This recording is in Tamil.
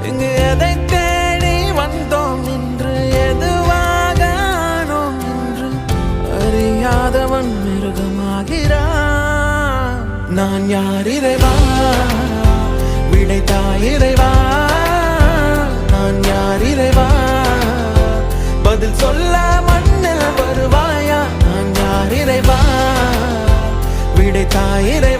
இங்கு எதை தேடி வந்தோம் என்று எதுவாக ஆனோம் என்று அறியாதவன் மிருகமாகிறான். நான் யார் இறைவா, விடைத்தாய் இறைவா. நான் யார் இறைவா, பதில் சொல்ல மண்ணில் வருவாயா. நான் யார் இறைவா, விடைத்தாய் இறைவா.